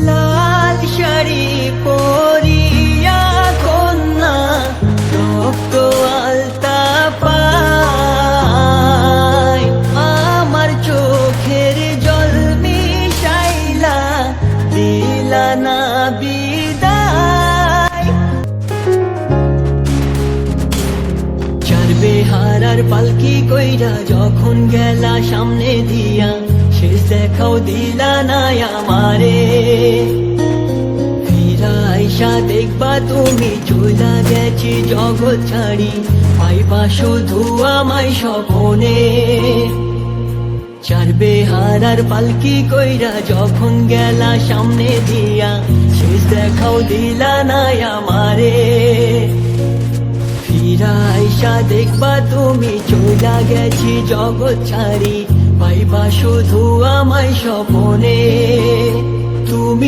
লাল শাড়ি পরিয়া কন্যা রক্ত আলতা পায়, আমার চোখের জল মিশাইলা দিলা না বিদায়। চার বেহারার পালকি কইরা যখন গেলা সামনে দিয়া, শেষ দেখাও দিলা না আমারে। ফিরা আইসা দেখবা তুমি চইলা গেছি জগৎ ছাড়ি, পাইবা শুধু আমায় স্বপনে। চার বেহারার পালকি কইরা যখন গেলা সামনে দিয়া, শেষ দেখাও দিলা না আমারে। ফিরা আইসা দেখবা তুমি চইলা গেছি জগৎ ছাড়ি, পাইবা শুধু আমায় স্বপনে। তুমি